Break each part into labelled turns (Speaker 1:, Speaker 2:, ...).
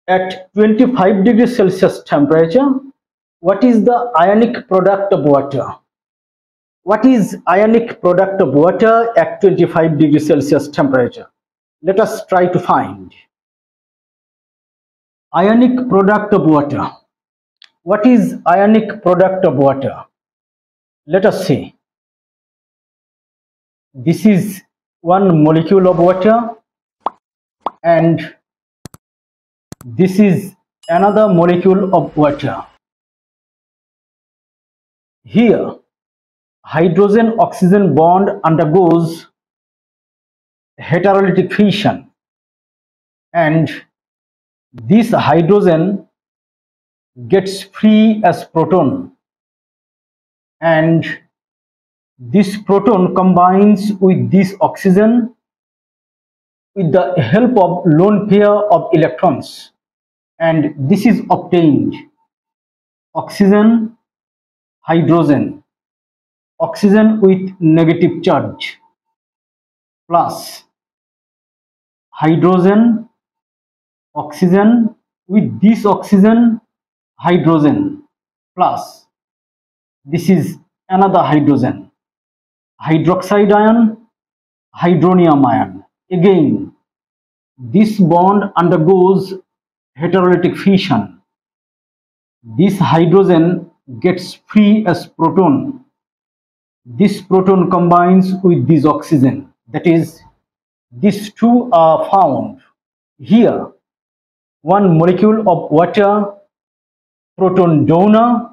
Speaker 1: At 25 degrees Celsius temperature, what is the ionic product of water? What is ionic product of water at 25 degrees Celsius temperature? Let us try to find. Ionic product of water. What is ionic product of water? Let us see. This is one molecule of water and this is another molecule of water. Here, hydrogen-oxygen bond undergoes heterolytic fission and this hydrogen gets free as proton and this proton combines with this oxygen with the help of lone pair of electrons, and this is obtained oxygen, hydrogen, oxygen with negative charge plus hydrogen, oxygen with this oxygen, hydrogen plus this is another hydrogen, hydroxide ion, hydronium ion. Again, this bond undergoes heterolytic fission. This hydrogen gets free as proton. This proton combines with this oxygen. That is, these two are found. Here, one molecule of water, proton donor,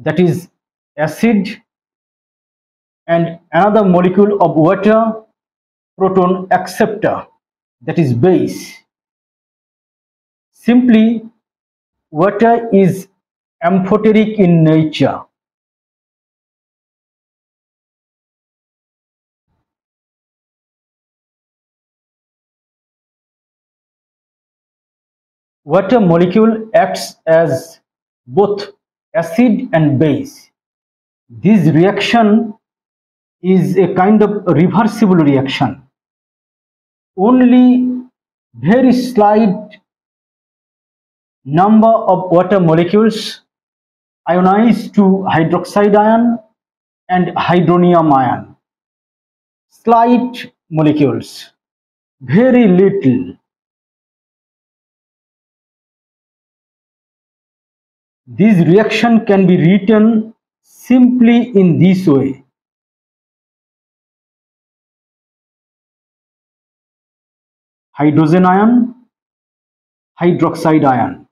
Speaker 1: that is acid, and another molecule of water, proton acceptor, that is base. Simply, water is amphoteric in nature. Water molecule acts as both acid and base. This reaction is a kind of reversible reaction. Only very slight number of water molecules ionize to hydroxide ion and hydronium ion. Slight molecules, very little. This reaction can be written simply in this way. Hydrogen ion, hydroxide ion.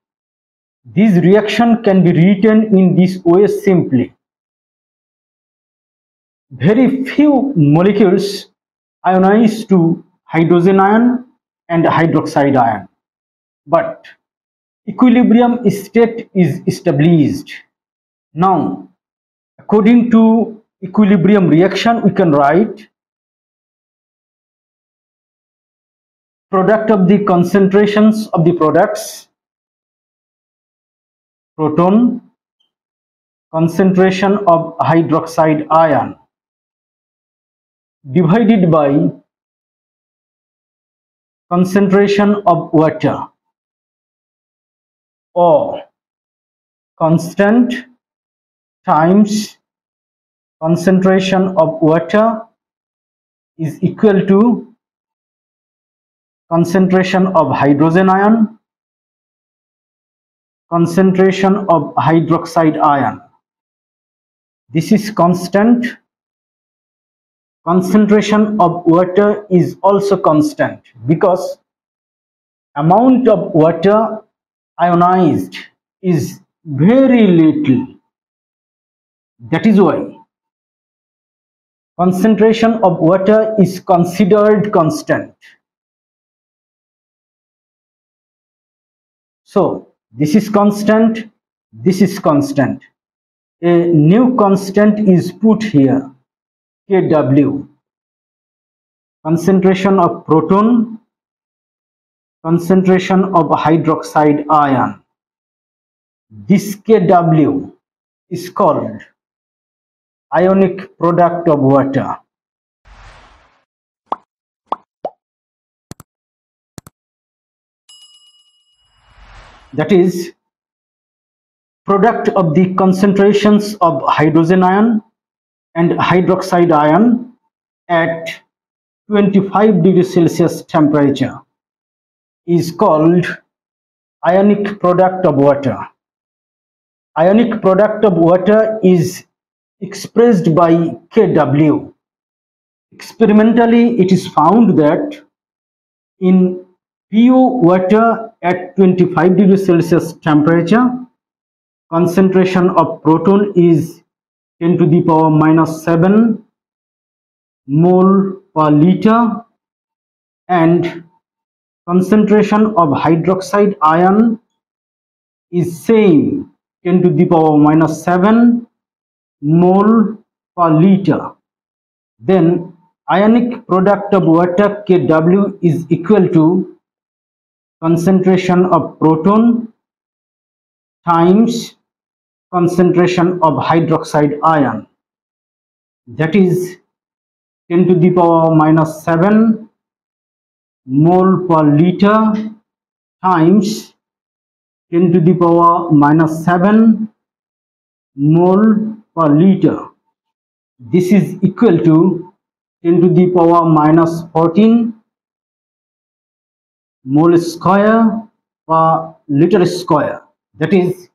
Speaker 1: This reaction can be written in this way simply. Very few molecules ionize to hydrogen ion and hydroxide ion, but equilibrium state is established. Now, according to equilibrium reaction, we can write product of the concentrations of the products, proton, concentration of hydroxide ion divided by concentration of water, or constant times concentration of water is equal to concentration of hydrogen ion, concentration of hydroxide ion. This is constant. Concentration of water is also constant because amount of water ionized is very little. That is why concentration of water is considered constant. So this is constant, this is constant. A new constant is put here, Kw. Concentration of proton, concentration of hydroxide ion. This Kw is called ionic product of water. that is product of the concentrations of hydrogen ion and hydroxide ion at 25 degrees Celsius temperature is called ionic product of water. Ionic product of water is expressed by Kw. Experimentally, it is found that in pure water at 25 degrees Celsius temperature, concentration of proton is 10 to the power minus 7 mole per liter, and concentration of hydroxide ion is same 10 to the power minus 7 mole per liter. Then ionic product of water Kw is equal to concentration of proton times concentration of hydroxide ion, that is 10 to the power minus 7 mole per liter times 10 to the power minus 7 mole per liter. This is equal to 10 to the power minus 14 mole square per liter square. That is,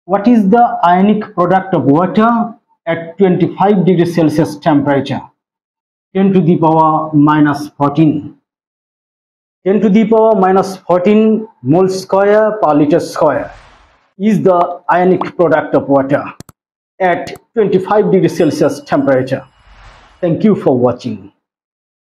Speaker 1: what is the ionic product of water at 25 degrees Celsius temperature? 10 to the power minus 14. 10 to the power minus 14 mole square per liter square is the ionic product of water at 25 degrees Celsius temperature. Thank you for watching.